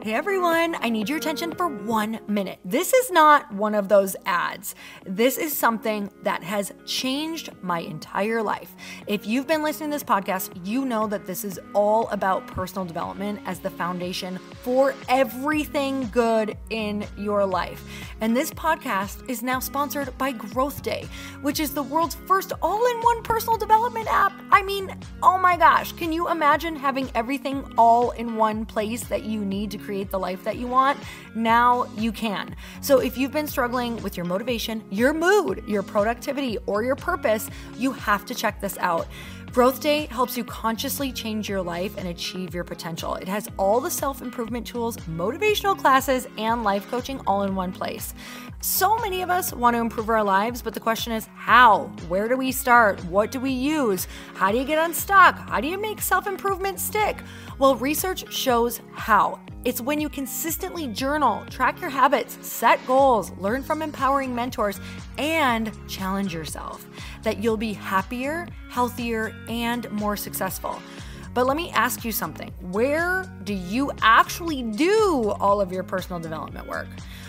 Hey everyone, I need your attention for 1 minute. This is not one of those ads. This is something that has changed my entire life. If you've been listening to this podcast, you know that this is all about personal development as the foundation for everything good in your life. And this podcast is now sponsored by Growth Day, which is the world's first all-in-one personal development app. I mean, oh my gosh, can you imagine having everything all in one place that you need to create the life that you want? Now you can. So if you've been struggling with your motivation, your mood, your productivity, or your purpose, you have to check this out. Growth Day helps you consciously change your life and achieve your potential. It has all the self-improvement tools, motivational classes, and life coaching all in one place. So many of us want to improve our lives, but the question is how? Where do we start? What do we use? How do you get unstuck? How do you make self-improvement stick? Well, research shows how. It's when you consistently journal, track your habits, set goals, learn from empowering mentors, and challenge yourself that you'll be happier, healthier, and more successful. But let me ask you something. Where do you actually do all of your personal development work?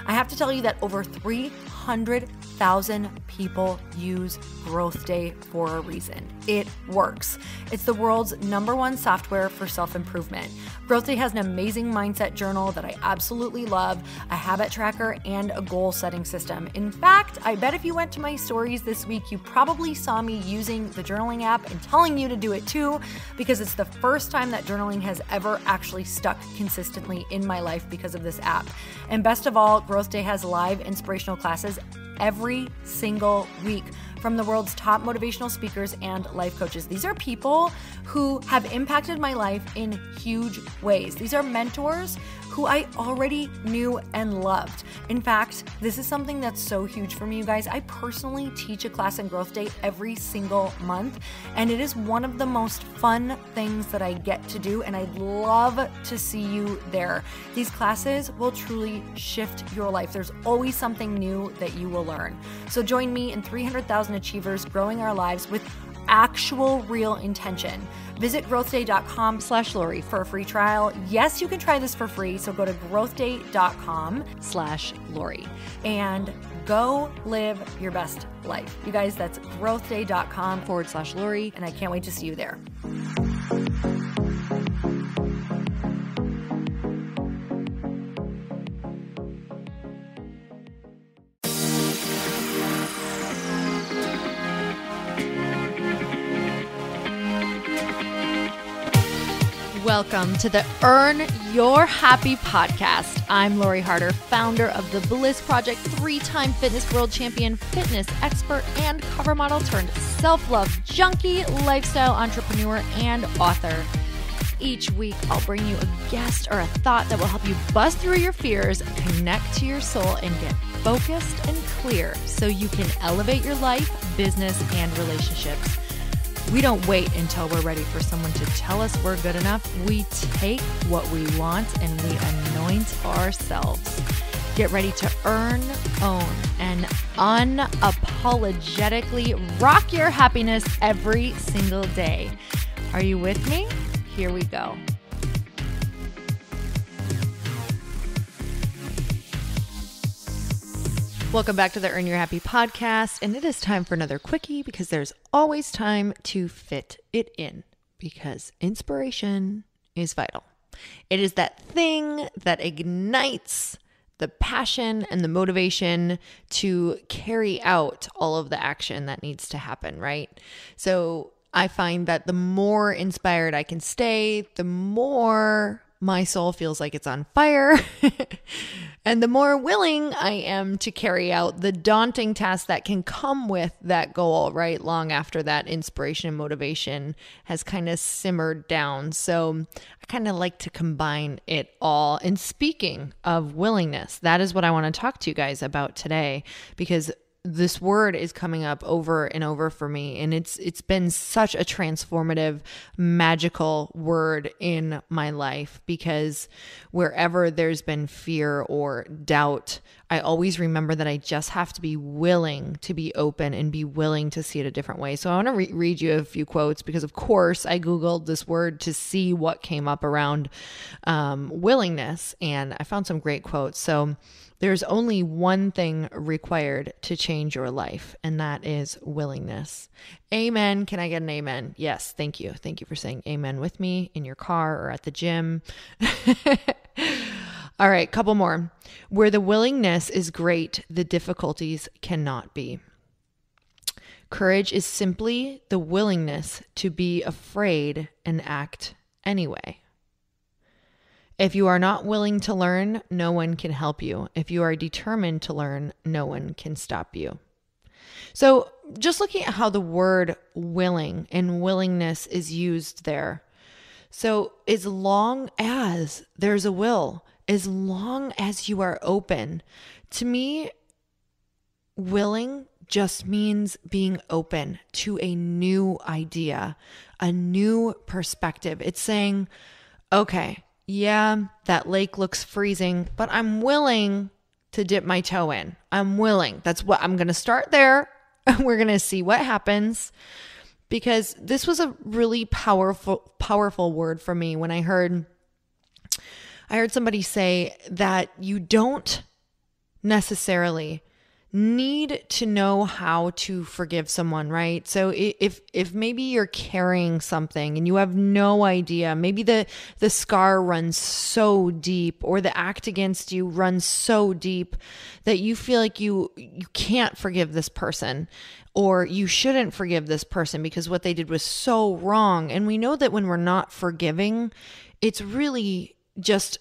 I have to tell you that over 300,000 people use Growth Day for a reason. It works. It's the world's #1 software for self-improvement. Growth Day has an amazing mindset journal that I absolutely love, a habit tracker, and a goal-setting system. In fact, I bet if you went to my stories this week, you probably saw me using the journaling app and telling you to do it too, because it's the first time that journaling has ever actually stuck consistently in my life because of this app. And best of all, Growth Day has live inspirational classes every single week from the world's top motivational speakers and life coaches. These are people who have impacted my life in huge ways. These are mentors who I already knew and loved. In fact, this is something that's so huge for me, you guys. I personally teach a class in Growth Day every single month, and it is one of the most fun things that I get to do, and I'd love to see you there. These classes will truly shift your life. There's always something new that you will learn. So join me and 300,000 achievers growing our lives with actual real intention. Visit growthday.com/Lori for a free trial. Yes, you can try this for free. So go to growthday.com/Lori and go live your best life. You guys, that's growthday.com/Lori. And I can't wait to see you there. Welcome to the Earn Your Happy podcast. I'm Lori Harder, founder of The Bliss Project, 3-time fitness world champion, fitness expert, and cover model turned self-love junkie, lifestyle entrepreneur, and author. Each week, I'll bring you a guest or a thought that will help you bust through your fears, connect to your soul, and get focused and clear so you can elevate your life, business, and relationships. We don't wait until we're ready for someone to tell us we're good enough. We take what we want and we anoint ourselves. Get ready to earn, own, and unapologetically rock your happiness every single day. Are you with me? Here we go. Welcome back to the Earn Your Happy podcast, and it is time for another quickie because there's always time to fit it in because inspiration is vital. It is that thing that ignites the passion and the motivation to carry out all of the action that needs to happen, right? So I find that the more inspired I can stay, the more my soul feels like it's on fire and the more willing I am to carry out the daunting tasks that can come with that goal, right? Long after that inspiration and motivation has kind of simmered down. So I kind of like to combine it all. And speaking of willingness, that is what I want to talk to you guys about today, because this word is coming up over and over for me, and it's been such a transformative, magical word in my life, because wherever there's been fear or doubt I always remember that I just have to be willing to be open and be willing to see it a different way. So I want to read you a few quotes because, of course, I Googled this word to see what came up around willingness, and I found some great quotes. So there's only one thing required to change your life, and that is willingness. Amen. Can I get an amen? Yes. Thank you. Thank you for saying amen with me in your car or at the gym. All right, couple more. Where the willingness is great, the difficulties cannot be. Courage is simply the willingness to be afraid and act anyway. If you are not willing to learn, no one can help you. If you are determined to learn, no one can stop you. So just looking at how the word willing and willingness is used there. So as long as there's a will, as long as you are open, to me, willing just means being open to a new idea, a new perspective. It's saying, okay, yeah, that lake looks freezing, but I'm willing to dip my toe in. I'm willing. That's what I'm going to start there. We're going to see what happens, because this was a really powerful word for me when I heard somebody say that you don't necessarily need to know how to forgive someone, right? So if maybe you're carrying something and you have no idea, maybe the scar runs so deep, or the act against you runs so deep that you feel like you can't forgive this person, or you shouldn't forgive this person because what they did was so wrong. And we know that when we're not forgiving, it's really just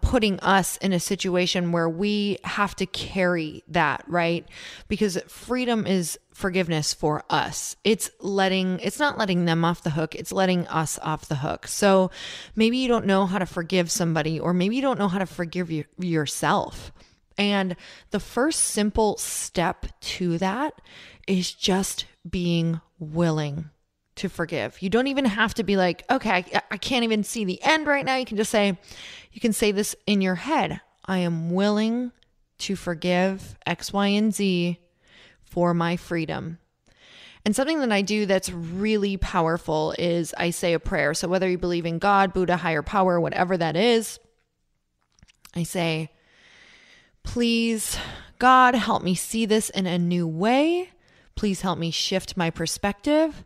putting us in a situation where we have to carry that, right? Because freedom is forgiveness for us. It's not letting them off the hook. It's letting us off the hook. So maybe you don't know how to forgive somebody, or maybe you don't know how to forgive yourself. And the first simple step to that is just being willing to forgive. You don't even have to be like, okay, I can't even see the end right now. You can say this in your head. I am willing to forgive X, Y, and Z for my freedom. And something that I do that's really powerful is I say a prayer. So whether you believe in God, Buddha, higher power, whatever that is, I say, please, God, help me see this in a new way. Please help me shift my perspective.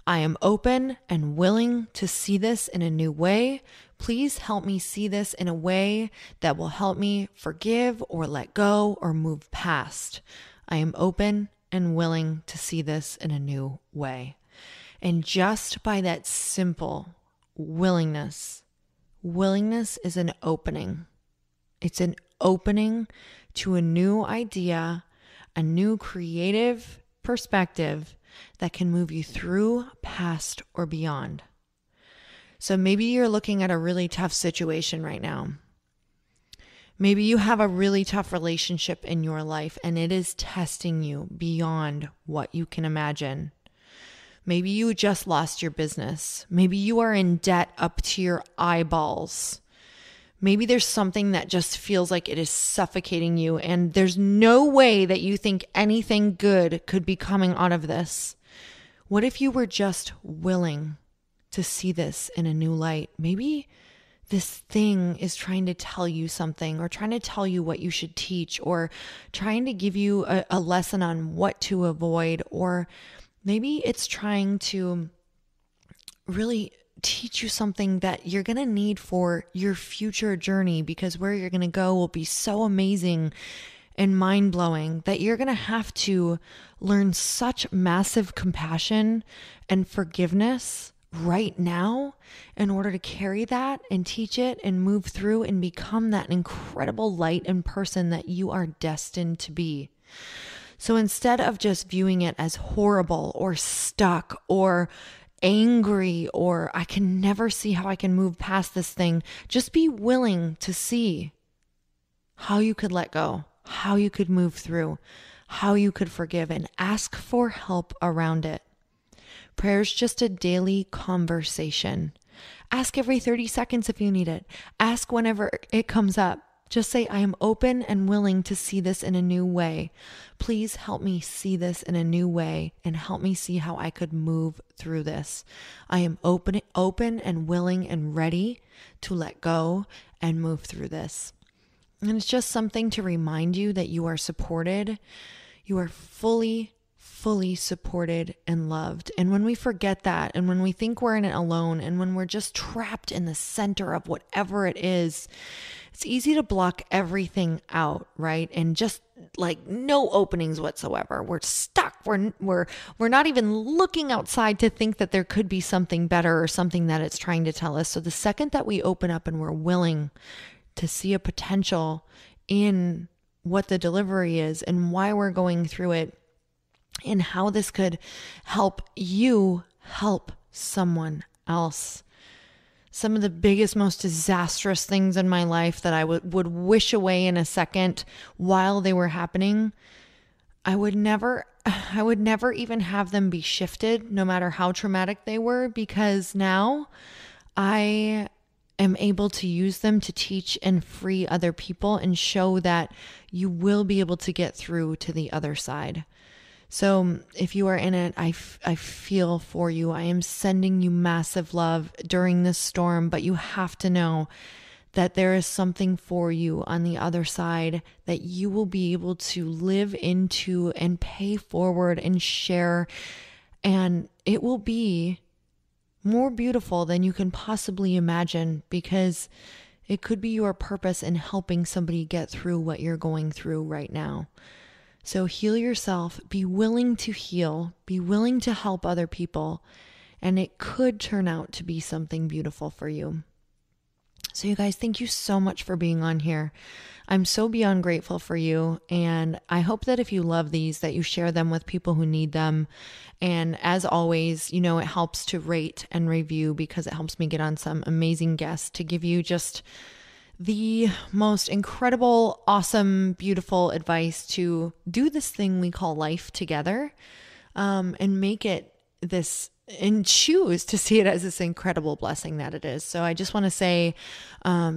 I am open and willing to see this in a new way. Please help me see this in a way that will help me forgive or let go or move past. I am open and willing to see this in a new way. And just by that simple willingness is an opening. It's an opening to a new idea, a new creative perspective that can move you through, past, or beyond. So maybe you're looking at a really tough situation right now. Maybe you have a really tough relationship in your life and it is testing you beyond what you can imagine. Maybe you just lost your business. Maybe you are in debt up to your eyeballs. Maybe there's something that just feels like it is suffocating you and there's no way that you think anything good could be coming out of this. What if you were just willing to see this in a new light? Maybe this thing is trying to tell you something, or trying to tell you what you should teach, or trying to give you a lesson on what to avoid, or maybe it's trying to really teach you something that you're going to need for your future journey, because where you're going to go will be so amazing and mind-blowing that you're going to have to learn such massive compassion and forgiveness right now in order to carry that and teach it and move through and become that incredible light and person that you are destined to be. So instead of just viewing it as horrible or stuck or angry, or I can never see how I can move past this thing, just be willing to see how you could let go, how you could move through, how you could forgive, and ask for help around it. Prayer is just a daily conversation. Ask every 30 seconds if you need it. Ask whenever it comes up. Just say, I am open and willing to see this in a new way. Please help me see this in a new way and help me see how I could move through this. I am open and willing and ready to let go and move through this. And it's just something to remind you that you are supported. You are fully supported and loved. And when we forget that, and when we think we're in it alone, and when we're just trapped in the center of whatever it is, it's easy to block everything out, right? And just like no openings whatsoever. We're stuck. We're not even looking outside to think that there could be something better or something that it's trying to tell us. So the second that we open up and we're willing to see a potential in what the delivery is and why we're going through it, and how this could help you help someone else. Some of the biggest, most disastrous things in my life that I would wish away in a second while they were happening, I would never even have them be shifted, no matter how traumatic they were, because now I am able to use them to teach and free other people and show that you will be able to get through to the other side. So if you are in it, I feel for you. I am sending you massive love during this storm, but you have to know that there is something for you on the other side that you will be able to live into and pay forward and share. And it will be more beautiful than you can possibly imagine, because it could be your purpose in helping somebody get through what you're going through right now. So heal yourself, be willing to heal, be willing to help other people, and it could turn out to be something beautiful for you. So you guys, thank you so much for being on here. I'm so beyond grateful for you, and I hope that if you love these, that you share them with people who need them. And as always, it helps to rate and review, because it helps me get on some amazing guests to give you just the most incredible, awesome, beautiful advice to do this thing we call life together, and make it this, and choose to see it as this incredible blessing that it is. So I just want to say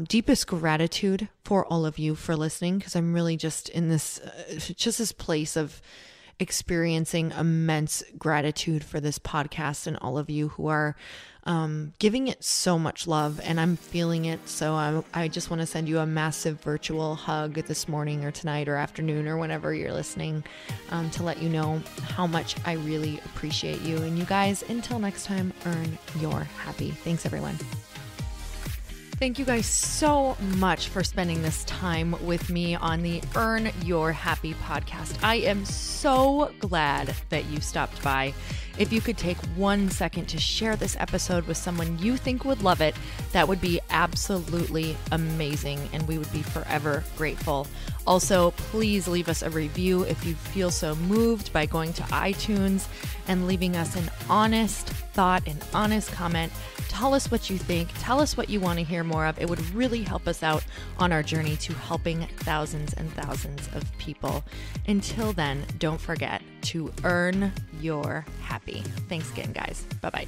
deepest gratitude for all of you for listening, because I'm really just in this place of experiencing immense gratitude for this podcast and all of you who are giving it so much love, and I'm feeling it. So I just want to send you a massive virtual hug this morning or tonight or afternoon or whenever you're listening, to let you know how much I really appreciate you. And you guys, until next time, earn your happy. Thanks, everyone. Thank you guys so much for spending this time with me on the Earn Your Happy podcast. I am so glad that you stopped by. If you could take 1 second to share this episode with someone you think would love it, that would be absolutely amazing, and we would be forever grateful. Also, please leave us a review if you feel so moved by going to iTunes and leaving us an honest thought, an honest comment. Tell us what you think. Tell us what you want to hear more of. It would really help us out on our journey to helping thousands and thousands of people. Until then, don't forget to earn your happy. Thanks again, guys. Bye-bye.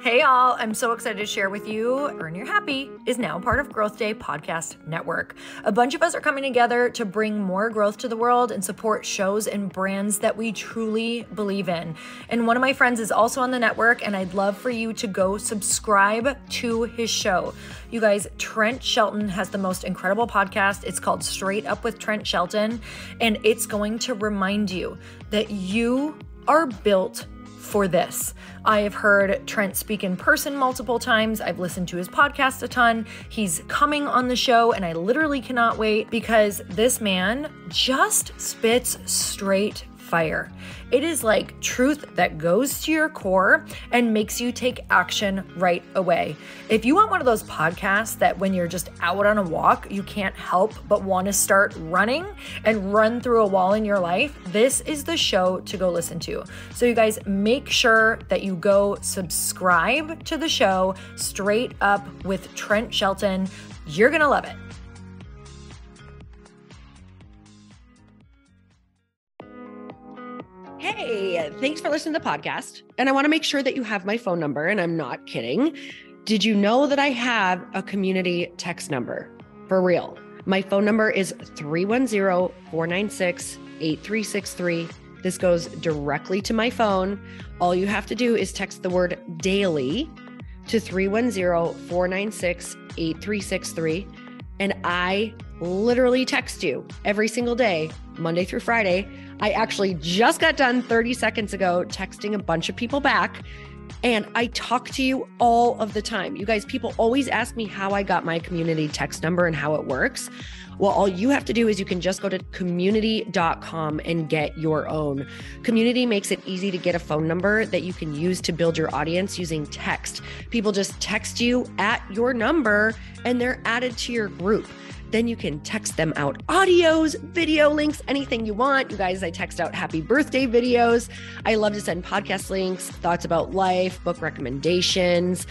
Hey all, I'm so excited to share with you, Earn Your Happy is now part of Growth Day Podcast Network. A bunch of us are coming together to bring more growth to the world and support shows and brands that we truly believe in. And one of my friends is also on the network, and I'd love for you to go subscribe to his show. You guys, Trent Shelton has the most incredible podcast. It's called Straight Up with Trent Shelton, and it's going to remind you that you are built for this. I have heard Trent speak in person multiple times. I've listened to his podcast a ton. He's coming on the show, and I literally cannot wait, because this man just spits straight fire. It is like truth that goes to your core and makes you take action right away. If you want one of those podcasts that when you're just out on a walk, you can't help but want to start running and run through a wall in your life, this is the show to go listen to. So you guys, make sure that you go subscribe to the show, Straight Up with Trent Shelton. You're going to love it. Hey, Hi, thanks for listening to the podcast. And I want to make sure that you have my phone number, and I'm not kidding. Did you know that I have a community text number? For real. My phone number is 310-496-8363. This goes directly to my phone. All you have to do is text the word daily to 310-496-8363. And I literally text you every single day, Monday through Friday. I actually just got done 30 seconds ago texting a bunch of people back, and I talk to you all of the time. You guys, people always ask me how I got my community text number and how it works. Well, all you have to do is you can just go to community.com and get your own. Community makes it easy to get a phone number that you can use to build your audience using text. People just text you at your number and they're added to your group. Then you can text them out audios, video links, anything you want. You guys, I text out happy birthday videos. I love to send podcast links, thoughts about life, book recommendations,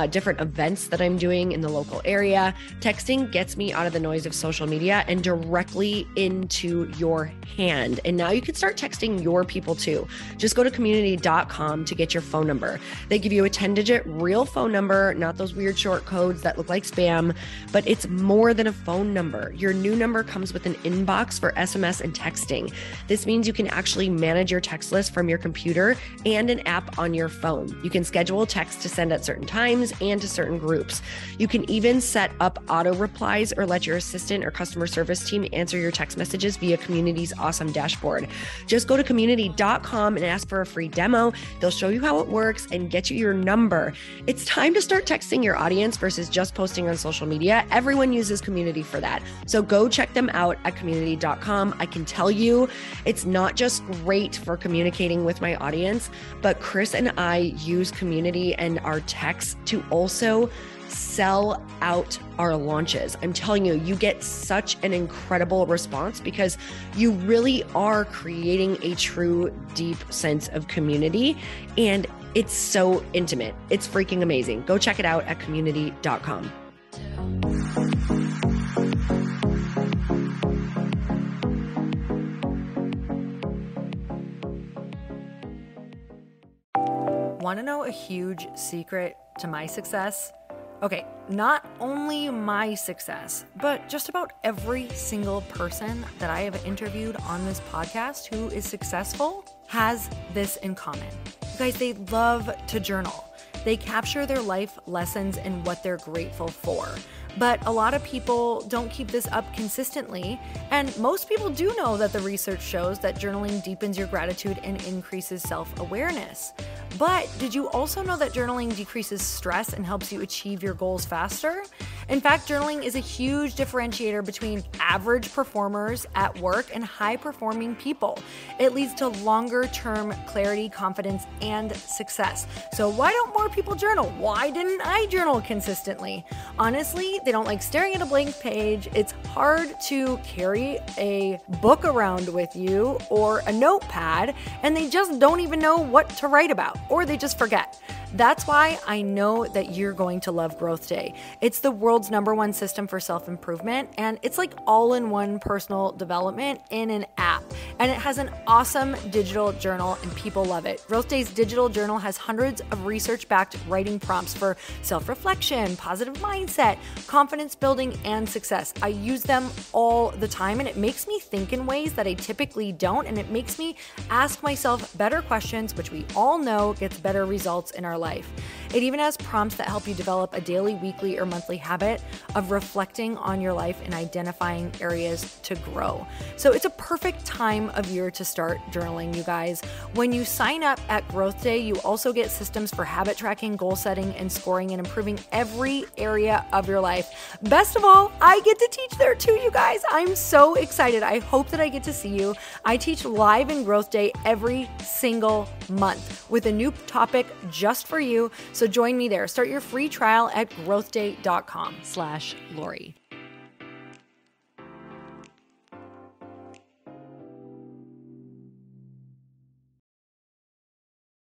different events that I'm doing in the local area. Texting gets me out of the noise of social media and directly into your hand. And now you can start texting your people too. Just go to community.com to get your phone number. They give you a 10-digit real phone number, not those weird short codes that look like spam, but it's more than a phone number. Your new number comes with an inbox for SMS and texting. This means you can actually manage your text list from your computer and an app on your phone. You can schedule text to send at certain times and to certain groups. You can even set up auto replies or let your assistant or customer service team answer your text messages via Community's awesome dashboard. Just go to community.com and ask for a free demo. They'll show you how it works and get you your number. It's time to start texting your audience versus just posting on social media. Everyone uses Community for that. So go check them out at community.com. I can tell you it's not just great for communicating with my audience, but Chris and I use Community and our texts to also sell out our launches. I'm telling you, you get such an incredible response because you really are creating a true, deep sense of community. And it's so intimate. It's freaking amazing. Go check it out at community.com. Want to know a huge secret to my success? Okay, not only my success, but just about every single person that I have interviewed on this podcast who is successful has this in common. You guys, they love to journal. They capture their life lessons and what they're grateful for. But a lot of people don't keep this up consistently, and most people do know that the research shows that journaling deepens your gratitude and increases self-awareness. But did you also know that journaling decreases stress and helps you achieve your goals faster? In fact, journaling is a huge differentiator between average performers at work and high-performing people. It leads to longer-term clarity, confidence, and success. So why don't more people journal? Why didn't I journal consistently? Honestly, they don't like staring at a blank page. It's hard to carry a book around with you or a notepad, and they just don't even know what to write about, or they just forget. That's why I know that you're going to love Growth Day. It's the world's #1 system for self-improvement, and it's like all-in-one personal development in an app. And it has an awesome digital journal, and people love it. Growth Day's digital journal has hundreds of research-backed writing prompts for self-reflection, positive mindset, confidence building, and success. I use them all the time, and it makes me think in ways that I typically don't, and it makes me ask myself better questions, which we all know gets better results in our life. It even has prompts that help you develop a daily, weekly, or monthly habit of reflecting on your life and identifying areas to grow. So it's a perfect time of year to start journaling, you guys. When you sign up at Growth Day, you also get systems for habit tracking, goal setting, and scoring, and improving every area of your life. Best of all, I get to teach there too, you guys. I'm so excited. I hope that I get to see you. I teach live in Growth Day every single month with a new topic just for you. So join me there. Start your free trial at growthday.com/Lori.